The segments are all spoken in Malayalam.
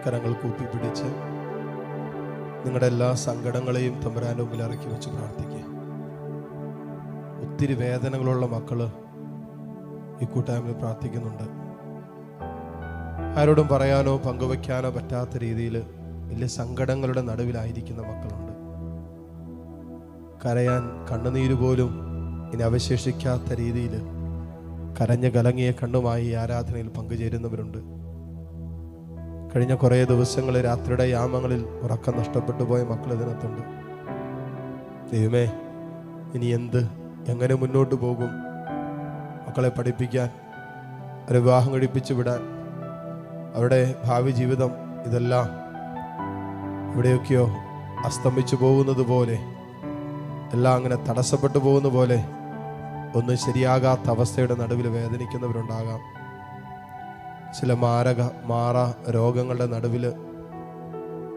കരങ്ങൾ കൂപ്പിപ്പിടിച്ച് നിങ്ങളുടെ എല്ലാ സങ്കടങ്ങളെയും തമ്പുരാൻ്റെ മുമ്പിൽ ഇറക്കി വെച്ച് പ്രാർത്ഥിക്കുക. ഒത്തിരി വേദനകളുള്ള മക്കള് ഈ കൂട്ടായ്മയിൽ പ്രാർത്ഥിക്കുന്നുണ്ട്. ആരോടും പറയാനോ പങ്കുവയ്ക്കാനോ പറ്റാത്ത രീതിയിൽ വലിയ സങ്കടങ്ങളുടെ നടുവിലായിരിക്കുന്ന മക്കളുണ്ട്. കരയാൻ കണ്ണുനീര് പോലും ഇനി അവശേഷിക്കാത്ത രീതിയിൽ കരഞ്ഞ് കലങ്ങിയ കണ്ണുമായി ഈ ആരാധനയിൽ പങ്കുചേരുന്നവരുണ്ട്. കഴിഞ്ഞ കുറേ ദിവസങ്ങൾ രാത്രിയുടെ യാമങ്ങളിൽ ഉറക്കം നഷ്ടപ്പെട്ടു പോയ മക്കൾ ഇതിനകത്തുണ്ട്. ദൈവമേ, ഇനി എങ്ങനെ മുന്നോട്ട് പോകും? മക്കളെ പഠിപ്പിക്കാൻ, ഒരു വിവാഹം കഴിപ്പിച്ചു വിടാൻ, അവരുടെ ഭാവി ജീവിതം, ഇതെല്ലാം എവിടെയൊക്കെയോ അസ്തമിച്ചു പോകുന്നത് പോലെ, എല്ലാം അങ്ങനെ തടസ്സപ്പെട്ടു പോകുന്ന പോലെ ഒന്നും ശരിയാകാത്ത അവസ്ഥയുടെ നടുവിൽ വേദനിക്കുന്നവരുണ്ടാകാം. ചില മാറ രോഗങ്ങളുടെ നടുവിൽ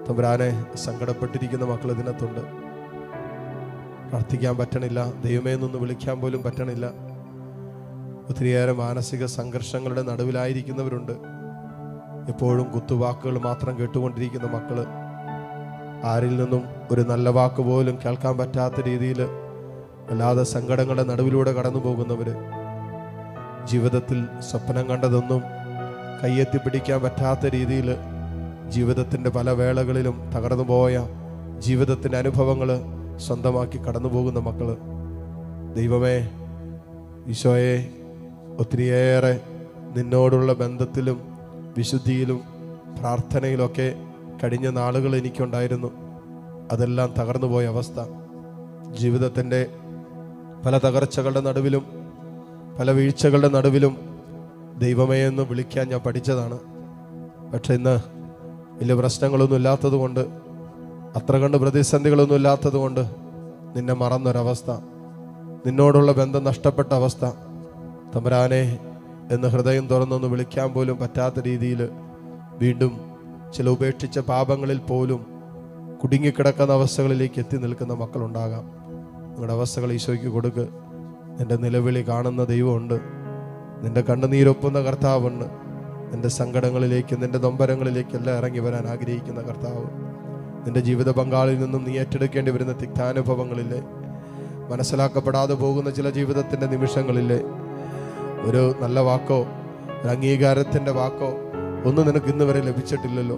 തമ്പുരാനെ സങ്കടപ്പെട്ടിരിക്കുന്ന മക്കൾ ഇതിനകത്തുണ്ട്. പ്രാർത്ഥിക്കാൻ പറ്റണില്ല, ദൈവമേ എന്നൊന്ന് വിളിക്കാൻ പോലും പറ്റണില്ല. ഒത്തിരിയേറെ മാനസിക സംഘർഷങ്ങളുടെ നടുവിലായിരിക്കുന്നവരുണ്ട്. എപ്പോഴും കുത്തുവാക്കുകൾ മാത്രം കേട്ടുകൊണ്ടിരിക്കുന്ന മക്കള്, ആരിൽ നിന്നും ഒരു നല്ല വാക്ക് പോലും കേൾക്കാൻ പറ്റാത്ത രീതിയിൽ വല്ലാതെ സങ്കടങ്ങളുടെ നടുവിലൂടെ കടന്നു പോകുന്നവര്, ജീവിതത്തിൽ സ്വപ്നം കണ്ടതൊന്നും കയ്യെത്തി പിടിക്കാൻ പറ്റാത്ത രീതിയിൽ ജീവിതത്തിൻ്റെ പല വേളകളിലും തകർന്നു പോയ ജീവിതത്തിൻ്റെ അനുഭവങ്ങൾ സ്വന്തമാക്കി കടന്നു പോകുന്ന മക്കള്, ദൈവമേ ഈശോയെ, ഒത്തിരിയേറെ നിന്നോടുള്ള ബന്ധത്തിലും വിശുദ്ധിയിലും പ്രാർത്ഥനയിലൊക്കെ കഴിഞ്ഞ നാളുകൾ എനിക്കുണ്ടായിരുന്നു. അതെല്ലാം തകർന്നു പോയ അവസ്ഥ. ജീവിതത്തിൻ്റെ പല തകർച്ചകളുടെ നടുവിലും പല വീഴ്ചകളുടെ നടുവിലും ദൈവമേ എന്ന് വിളിക്കാൻ ഞാൻ പഠിച്ചതാണ്. പക്ഷെ ഇന്ന് വലിയ പ്രശ്നങ്ങളൊന്നും ഇല്ലാത്തത് കൊണ്ട്, അത്ര കണ്ട് പ്രതിസന്ധികളൊന്നും ഇല്ലാത്തത് കൊണ്ട് നിന്നെ മറന്നൊരവസ്ഥ, നിന്നോടുള്ള ബന്ധം നഷ്ടപ്പെട്ട അവസ്ഥ. തമ്പുരാനെ എന്ന് ഹൃദയം തുറന്നൊന്ന് വിളിക്കാൻ പോലും പറ്റാത്ത രീതിയിൽ വീണ്ടും ചില ഉപേക്ഷിച്ച പാപങ്ങളിൽ പോലും കുടുങ്ങിക്കിടക്കുന്ന അവസ്ഥകളിലേക്ക് എത്തി നിൽക്കുന്ന മക്കളുണ്ടാകാം. നിങ്ങളുടെ അവസ്ഥകൾ ഈശോയ്ക്ക് കൊടുക്ക്. നിന്റെ നിലവിളി കാണുന്ന ദൈവമുണ്ട്, നിന്റെ കണ്ണുനീരൊപ്പുന്ന കർത്താവുണ്ട്. നിന്റെ സങ്കടങ്ങളിലേക്ക്, നിന്റെ നൊമ്പരങ്ങളിലേക്കെല്ലാം ഇറങ്ങി വരാൻ ആഗ്രഹിക്കുന്ന കർത്താവ്. നിന്റെ ജീവിത പങ്കാളിൽ നിന്നും നീ ഏറ്റെടുക്കേണ്ടി വരുന്ന തിക്താനുഭവങ്ങളില്ലേ, മനസ്സിലാക്കപ്പെടാതെ പോകുന്ന ചില ജീവിതത്തിൻ്റെ നിമിഷങ്ങളില്ലേ, ഒരു നല്ല വാക്കോ ഒരു അംഗീകാരത്തിൻ്റെ വാക്കോ ഒന്നും നിനക്ക് ഇന്ന് വരെ ലഭിച്ചിട്ടില്ലല്ലോ.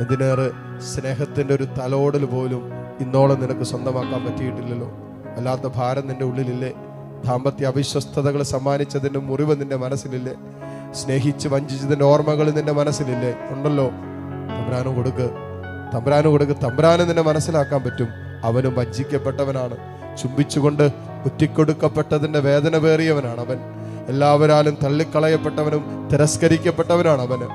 എന്തിനേറെ സ്നേഹത്തിൻ്റെ ഒരു തലോടൽ പോലും ഇന്നോളം നിനക്ക് സ്വന്തമാക്കാൻ പറ്റിയിട്ടില്ലല്ലോ. അല്ലാത്ത ഭാരം നിന്റെ ഉള്ളിലില്ലേ? ദാമ്പത്യ അവിശ്വസ്തതകൾ സമ്മാനിച്ചതിൻ്റെ മുറിവ് നിന്റെ മനസ്സിലില്ലേ? സ്നേഹിച്ച് വഞ്ചിച്ചതിൻ്റെ ഓർമ്മകൾ നിന്റെ മനസ്സിലില്ലേ? ഉണ്ടല്ലോ. തമ്പുരാന് കൊടുക്ക്, തമ്പുരാന് നിന്നെ മനസ്സിലാക്കാൻ പറ്റും. അവനും വഞ്ചിക്കപ്പെട്ടവനാണ്, ചുംബിച്ചുകൊണ്ട് കുറ്റിക്കൊടുക്കപ്പെട്ടതിൻ്റെ വേദന പേറിയവനാണ് അവൻ. എല്ലാവരാലും തള്ളിക്കളയപ്പെട്ടവനും തിരസ്കരിക്കപ്പെട്ടവനാണ് അവന്.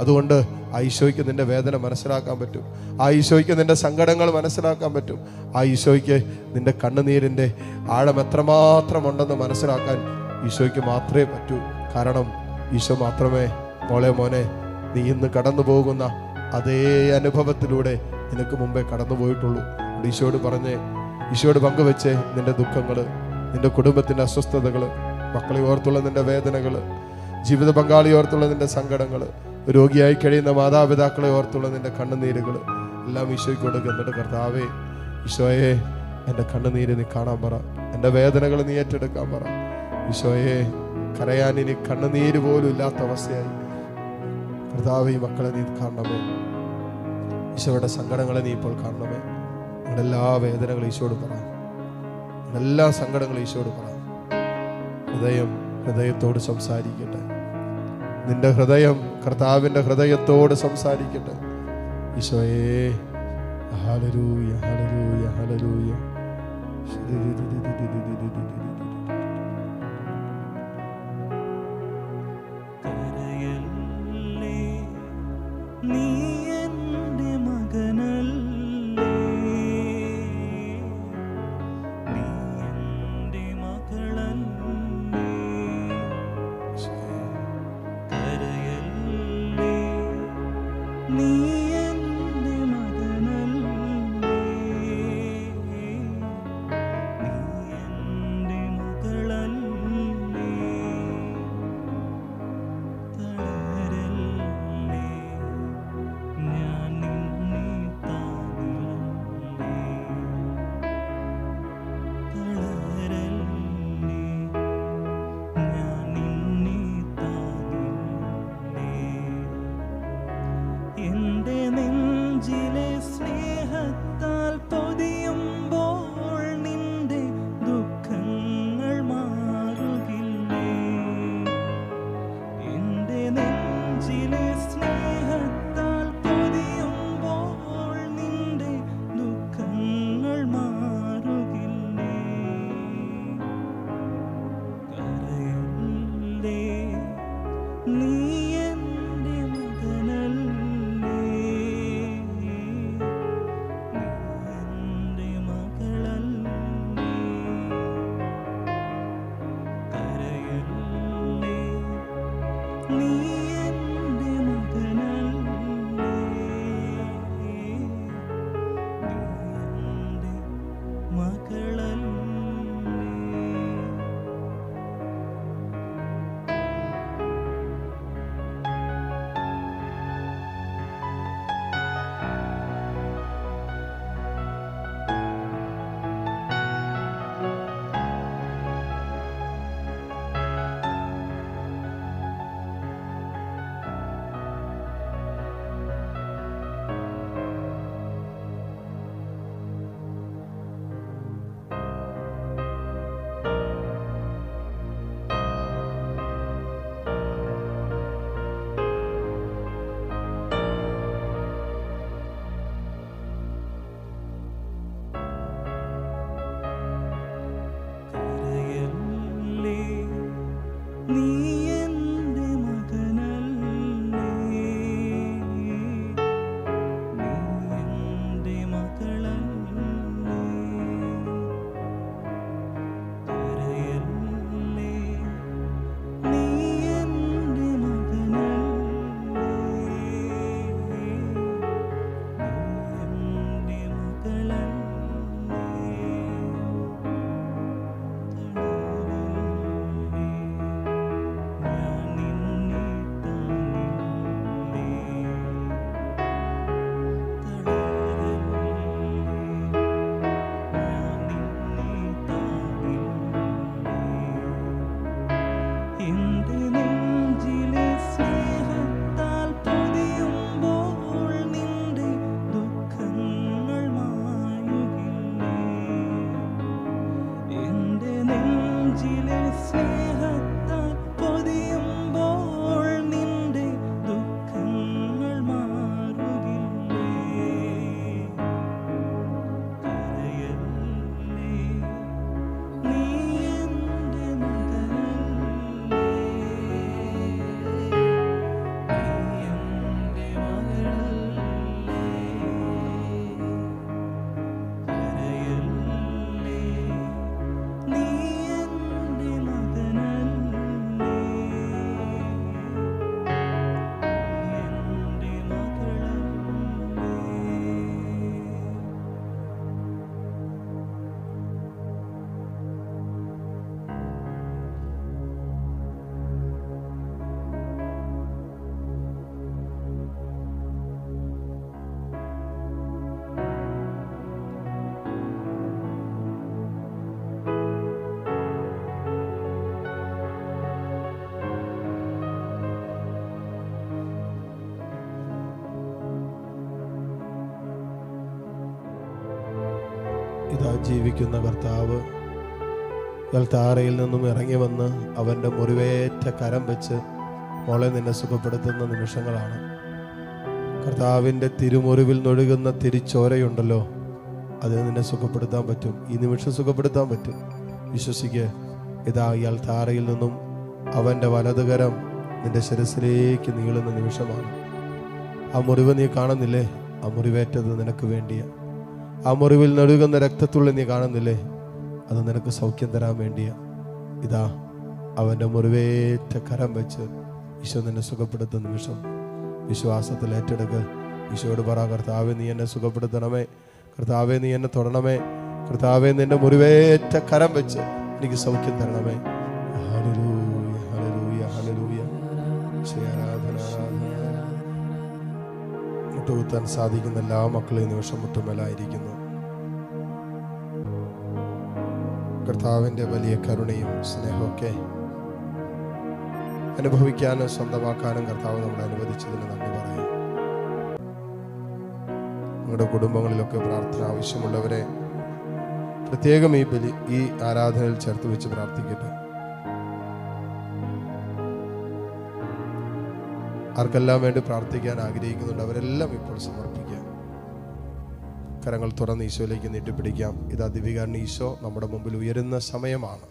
അതുകൊണ്ട് ആ ഈശോയ്ക്ക് നിന്റെ വേദന മനസ്സിലാക്കാൻ പറ്റും. ആ ഈശോയ്ക്ക് നിന്റെ സങ്കടങ്ങൾ മനസ്സിലാക്കാൻ പറ്റും. ആ ഈശോയ്ക്ക് നിന്റെ കണ്ണുനീരിൻ്റെ ആഴം എത്രമാത്രം ഉണ്ടെന്ന് മനസ്സിലാക്കാൻ ഈശോയ്ക്ക് മാത്രമേ പറ്റൂ. കാരണം ഈശോ മാത്രമേ മോനെ നീ ഇന്ന് കടന്നു പോകുന്ന അതേ അനുഭവത്തിലൂടെ നിനക്ക് മുമ്പേ കടന്നു പോയിട്ടുള്ളൂ. ഈശോയോട് പങ്കുവെച്ചേ നിന്റെ ദുഃഖങ്ങൾ, നിന്റെ കുടുംബത്തിൻ്റെ അസ്വസ്ഥതകൾ, മക്കളെ ഓർത്തുള്ള നിന്റെ വേദനകൾ, ജീവിത പങ്കാളി ഓർത്തുള്ള നിന്റെ സങ്കടങ്ങൾ, രോഗിയായി കഴിയുന്ന മാതാപിതാക്കളെ ഓർത്തുള്ള നിന്റെ കണ്ണുനീരുകൾ എല്ലാം ഈശോയ്ക്ക് കൊടുക്കുക. എന്നിട്ട് കർത്താവേ, ഈശോയെ എൻ്റെ കണ്ണുനീര് നീ കാണാൻ പറ, എൻ്റെ വേദനകൾ നീ ഏറ്റെടുക്കാൻ പറ. ഈശോയെ, കരയാൻ ഇനി കണ്ണുനീര് പോലും ഇല്ലാത്ത അവസ്ഥയായി. കർത്താവേ, ഈ മക്കളെ നീ കാണണമേ. ഈശോയുടെ സങ്കടങ്ങളെ നീ ഇപ്പോൾ കാണണമേ. നിങ്ങളുടെ എല്ലാ വേദനകളും ഈശോയോട് പറ, എല്ലാ സങ്കടങ്ങളും ഈശോയോട് പറ. ഹൃദയത്തോട് സംസാരിക്കട്ടെ. നിന്റെ ഹൃദയം കർത്താവിൻ്റെ ഹൃദയത്തോട് സംസാരിക്കട്ടെ. ഈശോയേ, ഹല്ലേലൂയ, ഹല്ലേലൂയ, ഹല്ലേലൂയ. ഇതാ ജീവിക്കുന്ന കർത്താവ് താറയിൽ നിന്നും ഇറങ്ങി വന്ന് അവൻ്റെ മുറിവേറ്റ കരം വെച്ച് മോളെ നിന്നെ സുഖപ്പെടുത്തുന്ന നിമിഷങ്ങളാണ്. കർത്താവിൻ്റെ തിരുമുറിവിൽ നൊഴുകുന്ന തിരിച്ചോരയുണ്ടല്ലോ, അത് നിന്നെ സുഖപ്പെടുത്താൻ പറ്റും. ഈ നിമിഷം സുഖപ്പെടുത്താൻ പറ്റും. വിശ്വസിക്ക്. ഇതാ ഇയാൾ താറയിൽ നിന്നും അവൻ്റെ വലതുകരം നിന്റെ ശിരസിലേക്ക് നീളുന്ന നിമിഷമാണ്. ആ മുറിവ് നീ കാണുന്നില്ലേ? ആ മുറിവേറ്റത് നിനക്ക് വേണ്ടിയ. ആ മുറിവിൽ നൊഴുകുന്ന രക്തത്തുള്ളി നീ കാണുന്നില്ലേ? അത് നിനക്ക് സൗഖ്യം തരാൻ വേണ്ടിയ. ഇതാ അവൻ്റെ മുറിവേറ്റ കരം വെച്ച് ഈശോ നിന്നെ സുഖപ്പെടുത്തുന്ന നിമിഷം വിശ്വാസത്തിൽ ഏറ്റെടുക്ക്. ഈശോയോട് പറ, കർത്താവേ നീ എന്നെ സുഖപ്പെടുത്തണമേ, കർത്താവേ നീ എന്നെ തൊടണമേ, കർത്താവേ നിന്റെ മുറിവേറ്റ കരം വെച്ച് എനിക്ക് സൗഖ്യം തരണമേ. Hallelujah, hallelujah, hallelujah. ആരാധന, ആരാധന. മുട്ടുകുത്താൻ സാധിക്കുന്ന എല്ലാ മക്കളെയും നിമിഷം മുട്ടുമേലായിരിക്കുന്നു. കർത്താവിൻ്റെ വലിയ കരുണയും സ്നേഹമൊക്കെ അനുഭവിക്കാനും സ്വന്തമാക്കാനും കർത്താവ് നമ്മളെ അനുവദിച്ചതിന് നന്ദി പറയാം. നിങ്ങളുടെ കുടുംബങ്ങളിലൊക്കെ പ്രാർത്ഥന ആവശ്യമുള്ളവരെ പ്രത്യേകം ഈ ആരാധനയിൽ ചേർത്ത് വെച്ച് പ്രാർത്ഥിക്കട്ടെ. ആർക്കെല്ലാം വേണ്ടി പ്രാർത്ഥിക്കാൻ ആഗ്രഹിക്കുന്നുണ്ട് അവരെല്ലാം ഇപ്പോൾ സമർപ്പിക്കാം. കരങ്ങൾ തുറന്ന് ഈശോയിലേക്ക് നീട്ടിപ്പിടിക്കാം. ഇതാ ദിവ്യകാരുണ്യ ഈശോ നമ്മുടെ മുമ്പിൽ ഉയരുന്ന സമയമാണ്.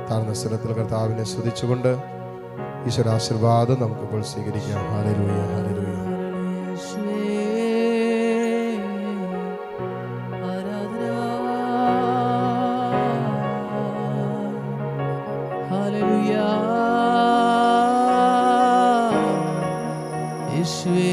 താഴ്ന്ന സ്വരത്തിൽ കർത്താവിനെ സ്തുതിച്ചുകൊണ്ട് ഈശോയുടെ ആശീർവാദം നമുക്കിപ്പോൾ സ്വീകരിക്കാം. Hallelujah, hallelujah. യേശുവേ